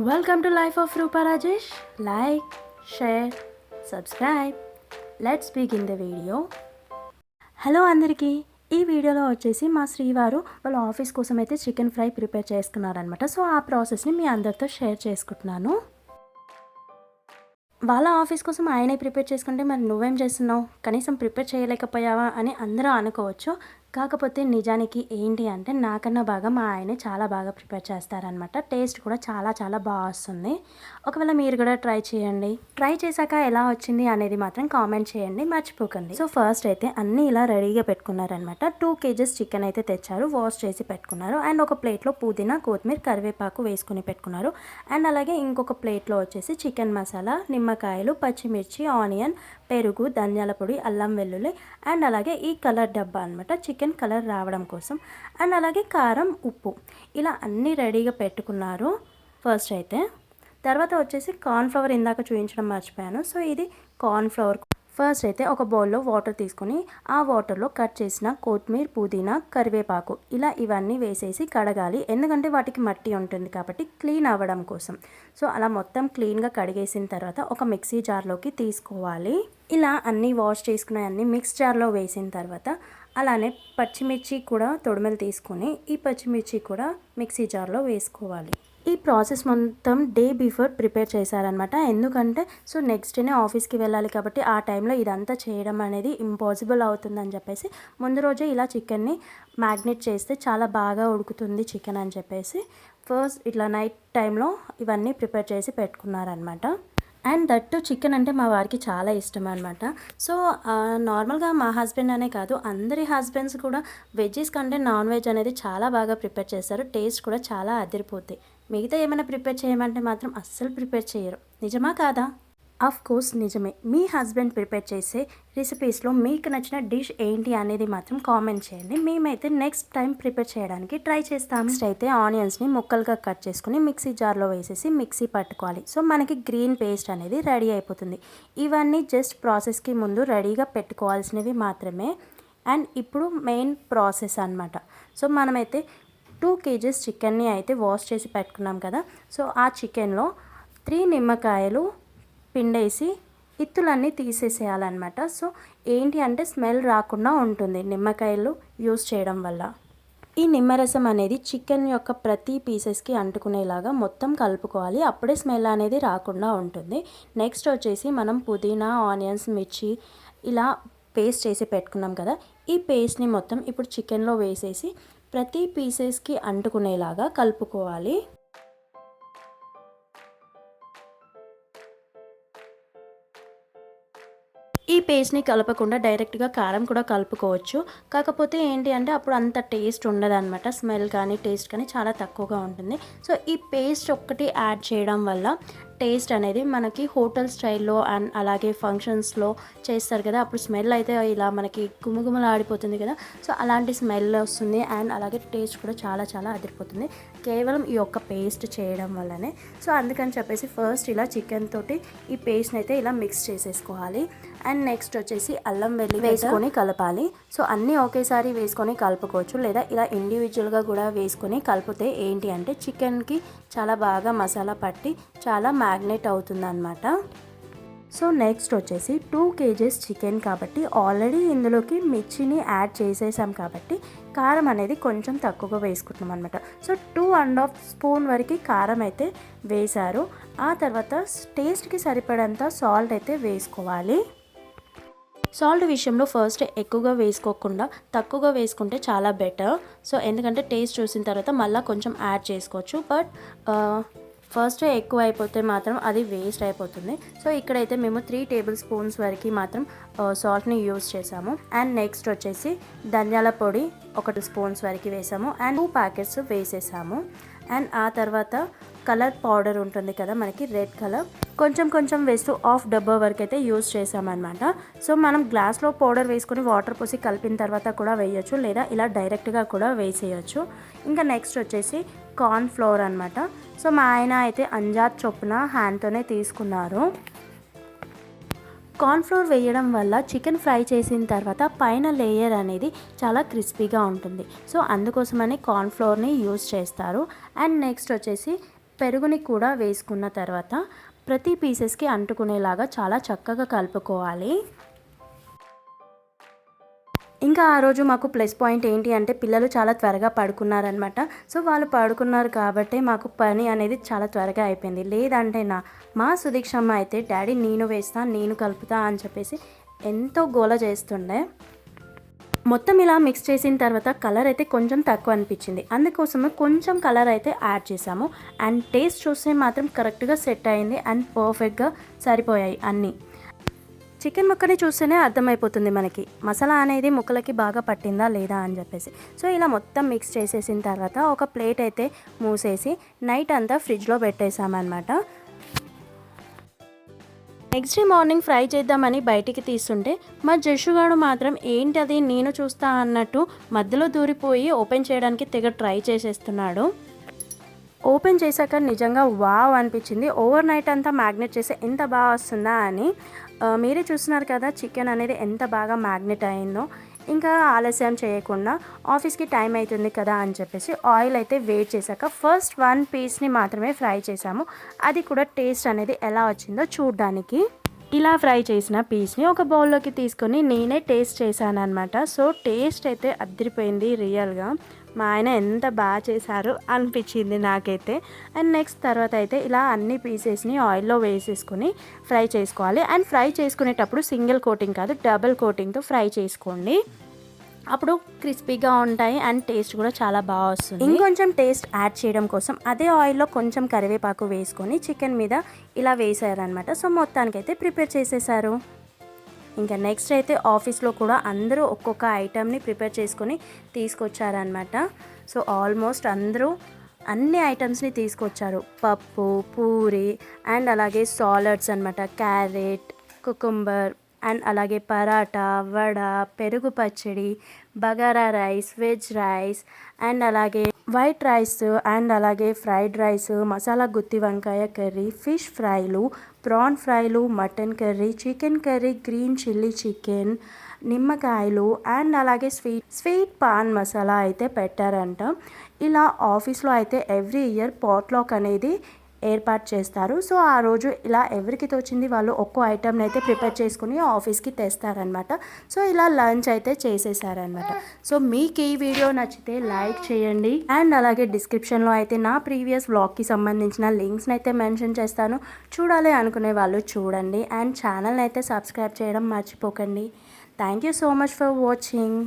Welcome to Life of Rupa Rajesh. Like, share, subscribe. Let's begin the video. Hello అందరికీ. ఈ వీడియోలో వచ్చేసి మా శ్రీవారు వాళ్ళ ఆఫీస్ కోసం అయితే చికెన్ ఫ్రై ప్రిపేర్ చేసుకున్నారనమాట. సో ఆ ప్రాసెస్ని మీ అందరితో షేర్ చేసుకుంటున్నాను. వాళ్ళ ఆఫీస్ కోసం ఆయనే ప్రిపేర్ చేసుకుంటే మరి నువ్వేం చేస్తున్నావు, కనీసం ప్రిపేర్ చేయలేకపోయావా అని అందరూ అనుకోవచ్చు. కాకపోతే నిజానికి ఏంటి అంటే నాకన్నా బాగా మా ఆయనే చాలా బాగా ప్రిపేర్ చేస్తారనమాట. టేస్ట్ కూడా చాలా చాలా బాగా వస్తుంది. ఒకవేళ మీరు కూడా ట్రై చేయండి. ట్రై చేశాక ఎలా వచ్చింది అనేది మాత్రం కామెంట్ చేయండి, మర్చిపోకండి. సో ఫస్ట్ అయితే అన్నీ ఇలా రెడీగా పెట్టుకున్నారనమాట. 2 kgs చికెన్ అయితే తెచ్చారు, వాష్ చేసి పెట్టుకున్నారు. అండ్ ఒక ప్లేట్లో పుదీనా, కొత్తిమీర, కరివేపాకు వేసుకుని పెట్టుకున్నారు. అండ్ అలాగే ఇంకొక ప్లేట్లో వచ్చేసి చికెన్ మసాలా, నిమ్మకాయలు, పచ్చిమిర్చి, ఆనియన్, పెరుగు, ధనియాల పొడి, అల్లం వెల్లుల్లి అండ్ అలాగే ఈ కలర్ డబ్బా అనమాట, చికెన్ కలర్ రావడం కోసం. అండ్ అలాగే కారం, ఉప్పు, ఇలా అన్నీ రెడీగా పెట్టుకున్నారు ఫస్ట్ అయితే. తర్వాత వచ్చేసి కార్న్ఫ్లవర్ ఇందాక చూపించడం మర్చిపోయాను. సో ఇది కార్న్ఫ్లవర్. ఫస్ట్ అయితే ఒక బౌల్లో వాటర్ తీసుకొని ఆ వాటర్లో కట్ చేసిన కొత్తిమీర, పుదీనా, కరివేపాకు ఇలా ఇవన్నీ వేసేసి కడగాలి. ఎందుకంటే వాటికి మట్టి ఉంటుంది కాబట్టి క్లీన్ అవ్వడం కోసం. సో అలా మొత్తం క్లీన్గా కడిగేసిన తర్వాత ఒక మిక్సీ జార్లోకి తీసుకోవాలి. ఇలా అన్నీ వాష్ చేసుకునే అన్నీ మిక్స్ జార్లో వేసిన తర్వాత అలానే పచ్చిమిర్చి కూడా తొడిమెలు తీసుకొని ఈ పచ్చిమిర్చి కూడా మిక్సీ జార్లో వేసుకోవాలి. ఈ ప్రాసెస్ మొత్తం డే బిఫోర్ ప్రిపేర్ చేశారనమాట. ఎందుకంటే సో నెక్స్ట్ డేనే ఆఫీస్కి వెళ్ళాలి కాబట్టి ఆ టైంలో ఇదంతా చేయడం అనేది ఇంపాసిబుల్ అవుతుందని చెప్పేసి ముందు రోజే ఇలా చికెన్ని మ్యాగ్నేట్ చేస్తే చాలా బాగా ఉడుకుతుంది చికెన్ అని చెప్పేసి ఫస్ట్ ఇట్లా నైట్ టైంలో ఇవన్నీ ప్రిపేర్ చేసి పెట్టుకున్నారనమాట. అండ్ దట్టు చికెన్ అంటే మా వారికి చాలా ఇష్టం అనమాట. సో నార్మల్గా మా హస్బెండ్ అనే కాదు, అందరి హస్బెండ్స్ కూడా వెజ్జెస్ కంటే నాన్ వెజ్ అనేది చాలా బాగా ప్రిపేర్ చేస్తారు. టేస్ట్ కూడా చాలా అదిరిపోద్ది. మిగతా ఏమైనా ప్రిపేర్ చేయమంటే మాత్రం అస్సలు ప్రిపేర్ చేయరు. నిజమా కాదా? ఆఫ్ కోర్స్ నిజమే. మీ హస్బెండ్ ప్రిపేర్ చేసే రెసిపీస్లో మీకు నచ్చిన డిష్ ఏంటి అనేది మాత్రం కామెంట్ చేయండి. మేమైతే నెక్స్ట్ టైం ప్రిపేర్ చేయడానికి ట్రై చేస్తాం. నెక్స్ట్ అయితే ఆనియన్స్ని ముక్కలుగా కట్ చేసుకుని మిక్సీ జార్లో వేసేసి మిక్సీ పట్టుకోవాలి. సో మనకి గ్రీన్ పేస్ట్ అనేది రెడీ అయిపోతుంది. ఇవన్నీ జస్ట్ ప్రాసెస్కి ముందు రెడీగా పెట్టుకోవాల్సినవి మాత్రమే. అండ్ ఇప్పుడు మెయిన్ ప్రాసెస్ అనమాట. సో మనమైతే 2 kgs చికెన్ని అయితే వాష్ చేసి పెట్టుకున్నాం కదా. సో ఆ చికెన్లో 3 నిమ్మకాయలు పిండేసి ఇత్తులన్నీ తీసేసేయాలన్నమాట. సో ఏంటి అంటే స్మెల్ రాకుండా ఉంటుంది నిమ్మకాయలు యూస్ చేయడం వల్ల. ఈ నిమ్మరసం అనేది చికెన్ యొక్క ప్రతి పీసెస్కి అంటుకునేలాగా మొత్తం కలుపుకోవాలి. అప్పుడే స్మెల్ అనేది రాకుండా ఉంటుంది. నెక్స్ట్ వచ్చేసి మనం పుదీనా, ఆనియన్స్, మిర్చి ఇలా పేస్ట్ చేసి పెట్టుకున్నాం కదా. ఈ పేస్ట్ని మొత్తం ఇప్పుడు చికెన్లో వేసేసి ప్రతి పీసెస్కి అంటుకునేలాగా కలుపుకోవాలి. ఈ పేస్ట్ని కలపకుండా డైరెక్ట్గా కారం కూడా కలుపుకోవచ్చు. కాకపోతే ఏంటి అంటే అప్పుడు అంత టేస్ట్ ఉండదన్నమాట. స్మెల్ కానీ టేస్ట్ కానీ చాలా తక్కువగా ఉంటుంది. సో ఈ పేస్ట్ ఒక్కటి యాడ్ చేయడం వల్ల టేస్ట్ అనేది మనకి హోటల్ స్టైల్లో అండ్ అలాగే ఫంక్షన్స్లో చేస్తారు కదా, అప్పుడు స్మెల్ అయితే ఇలా మనకి గుమగుమలాడిపోతుంది కదా. సో అలాంటి స్మెల్ వస్తుంది అండ్ అలాగే టేస్ట్ కూడా చాలా చాలా అదిరిపోతుంది కేవలం ఈ ఒక్క పేస్ట్ చేయడం వల్లనే. సో అందుకని చెప్పేసి ఫస్ట్ ఇలా చికెన్ తోటి ఈ పేస్ట్ని అయితే ఇలా మిక్స్ చేసేసుకోవాలి. అండ్ నెక్స్ట్ వచ్చేసి అల్లం వెల్లుల్లి వేసుకొని కలపాలి. సో అన్నీ ఒకేసారి వేసుకొని కలుపుకోవచ్చు, లేదా ఇలా ఇండివిజువల్గా కూడా వేసుకొని కలిపితే ఏంటి అంటే చికెన్కి చాలా బాగా మసాలా పట్టి చాలా మ్యాగ్నేట్ అవుతుంది అనమాట. సో నెక్స్ట్ వచ్చేసి 2 kgs చికెన్ కాబట్టి ఆల్రెడీ ఇందులోకి మిర్చిని యాడ్ చేసేసాం కాబట్టి కారం అనేది కొంచెం తక్కువగా వేసుకుంటున్నాం అనమాట. సో 2.5 స్పూన్ వరకు కారం అయితే వేశారు. ఆ తర్వాత టేస్ట్కి సరిపడంత సాల్ట్ అయితే వేసుకోవాలి. సాల్ట్ విషయంలో ఫస్ట్ ఎక్కువగా వేసుకోకుండా తక్కువగా వేసుకుంటే చాలా బెటర్. సో ఎందుకంటే టేస్ట్ చూసిన తర్వాత మళ్ళీ కొంచెం యాడ్ చేసుకోవచ్చు. బట్ ఫస్ట్ ఎక్కువ అయిపోతే మాత్రం అది వేస్ట్ అయిపోతుంది. సో ఇక్కడైతే మేము 3 టేబుల్ స్పూన్స్ వరకు మాత్రం సాల్ట్ని యూజ్ చేసాము. అండ్ నెక్స్ట్ వచ్చేసి ధనియాల పొడి 1 స్పూన్స్ వరకు వేసాము అండ్ 2 ప్యాకెట్స్ వేసేసాము. అండ్ ఆ తర్వాత కలర్ పౌడర్ ఉంటుంది కదా మనకి, రెడ్ కలర్, కొంచెం వేస్తూ 1/2 డబ్బా వరకు అయితే యూజ్ చేసామన్నమాట. సో మనం గ్లాస్లో పౌడర్ వేసుకొని వాటర్ పోసి కలిపిన తర్వాత కూడా వేయచ్చు, లేదా ఇలా డైరెక్ట్గా కూడా వేసేయచ్చు. ఇంకా నెక్స్ట్ వచ్చేసి కార్న్ ఫ్లోర్ అనమాట. సో మా ఆయన అయితే అంజాద్ చొప్పున హ్యాండ్తోనే తీసుకున్నారు. కార్న్ఫ్లోర్ వేయడం వల్ల చికెన్ ఫ్రై చేసిన తర్వాత పైన లేయర్ అనేది చాలా క్రిస్పీగా ఉంటుంది. సో అందుకోసమని కార్న్ఫ్లోర్ని యూజ్ చేస్తారు. అండ్ నెక్స్ట్ వచ్చేసి పెరుగుని కూడా వేసుకున్న తర్వాత ప్రతి పీసెస్కి అంటుకునేలాగా చాలా చక్కగా కలుపుకోవాలి. ఇంకా ఆ రోజు మాకు ప్లస్ పాయింట్ ఏంటి అంటే పిల్లలు చాలా త్వరగా పడుకున్నారనమాట. సో వాళ్ళు పడుకున్నారు కాబట్టి మాకు పని అనేది చాలా త్వరగా అయిపోయింది. లేదంటే మా సుదీక్షమ్మ అయితే డాడీ నేను వేస్తా, నేను కలుపుతా అని చెప్పేసి ఎంతో గోల చేస్తుండే. మొత్తం ఇలా మిక్స్ చేసిన తర్వాత కలర్ అయితే కొంచెం తక్కువ అనిపించింది. అందుకోసమే కొంచెం కలర్ అయితే యాడ్ చేసాము. అండ్ టేస్ట్ చూస్తే మాత్రం కరెక్ట్గా సెట్ అయింది అండ్ పర్ఫెక్ట్గా సరిపోయాయి అన్నీ. చికెన్ ముక్కని చూస్తేనే అర్థమైపోతుంది మనకి మసాలా అనేది ముక్కలకి బాగా పట్టిందా లేదా అని చెప్పేసి. సో ఇలా మొత్తం మిక్స్ చేసేసిన తర్వాత ఒక ప్లేట్ అయితే మూసేసి నైట్ అంతా ఫ్రిడ్జ్లో పెట్టేసామన్నమాట. నెక్స్ట్ డే మార్నింగ్ ఫ్రై చేద్దామని బయటికి తీస్తుంటే మా జషుగాడు మాత్రం ఏంటది నేను చూస్తా అన్నట్టు మధ్యలో దూరిపోయి ఓపెన్ చేయడానికి తెగ ట్రై చేసేస్తున్నాడు. ఓపెన్ చేశాక నిజంగా వావ్ అనిపించింది. ఓవర్ నైట్ అంతా మ్యాగ్నెట్ చేసి ఎంత బాగా వస్తుందా అని. మీరే చూస్తున్నారు కదా చికెన్ అనేది ఎంత బాగా మ్యాగ్నెట్ అయిందో. ఇంకా ఆలస్యం చేయకుండా ఆఫీస్కి టైం అవుతుంది కదా అని చెప్పేసి ఆయిల్ అయితే వేడి చేశాక ఫస్ట్ 1 పీస్ని మాత్రమే ఫ్రై చేసాము. అది కూడా టేస్ట్ అనేది ఎలా వచ్చిందో చూడడానికి. ఇలా ఫ్రై చేసిన పీస్ని ఒక బౌల్లోకి తీసుకొని నేనే టేస్ట్ చేశాను అనమాట. సో టేస్ట్ అయితే అదిరిపోయింది రియల్గా. మా ఆయన ఎంత బాగా చేశారు అనిపించింది నాకైతే. అండ్ నెక్స్ట్ తర్వాత అయితే ఇలా అన్ని పీసెస్ని ఆయిల్లో వేసేసుకొని ఫ్రై చేసుకోవాలి. అండ్ ఫ్రై చేసుకునేటప్పుడు సింగిల్ కోటింగ్ కాదు డబుల్ కోటింగ్తో ఫ్రై చేసుకోండి. అప్పుడు క్రిస్పీగా ఉంటాయి అండ్ టేస్ట్ కూడా చాలా బాగా వస్తుంది. ఇంకొంచెం టేస్ట్ యాడ్ చేయడం కోసం అదే ఆయిల్లో కొంచెం కరివేపాకు వేసుకొని చికెన్ మీద ఇలా వేసారనమాట. సో మొత్తానికైతే ప్రిపేర్ చేసేసారు. ఇంకా నెక్స్ట్ అయితే ఆఫీస్లో కూడా అందరూ ఒక్కొక్క ఐటమ్ని ప్రిపేర్ చేసుకొని తీసుకొచ్చారనమాట. సో ఆల్మోస్ట్ అందరూ అన్ని ఐటమ్స్ని తీసుకొచ్చారు. పప్పు, పూరి అండ్ అలాగే సాలడ్స్ అనమాట. క్యారెట్, కుకుంబర్ అండ్ అలాగే పరాటా, వడ, పెరుగు పచ్చడి, bagara rice, veg rice and అలాగే వైట్ రైస్ అండ్ అలాగే ఫ్రైడ్ రైస్, మసాలా గుత్తి వంకాయ కర్రీ, ఫిష్ ఫ్రైలు, ప్రాన్ ఫ్రైలు, mutton curry, chicken curry, green chilli chicken, నిమ్మకాయలు అండ్ అలాగే స్వీట్ పాన్ మసాలా అయితే పెట్టారంట. ఇలా ఆఫీస్లో అయితే ఎవ్రీ ఇయర్ పాట్లాక్ అనేది ఏర్పాటు చేస్తారు. సో ఆ రోజు ఇలా ఎవరికి తోచింది వాళ్ళు ఒక్కో ఐటమ్ని అయితే ప్రిపేర్ చేసుకుని ఆఫీస్కి తెస్తారనమాట. సో ఇలా లంచ్ అయితే చేసేసారనమాట. సో మీకు ఈ వీడియో నచ్చితే లైక్ చేయండి అండ్ అలాగే డిస్క్రిప్షన్లో అయితే నా ప్రీవియస్ వ్లాగ్కి సంబంధించిన లింక్స్ని అయితే మెన్షన్ చేస్తాను. చూడాలి అనుకునే వాళ్ళు చూడండి అండ్ ఛానల్ని అయితే సబ్స్క్రైబ్ చేయడం మర్చిపోకండి. Thank you so much for watching.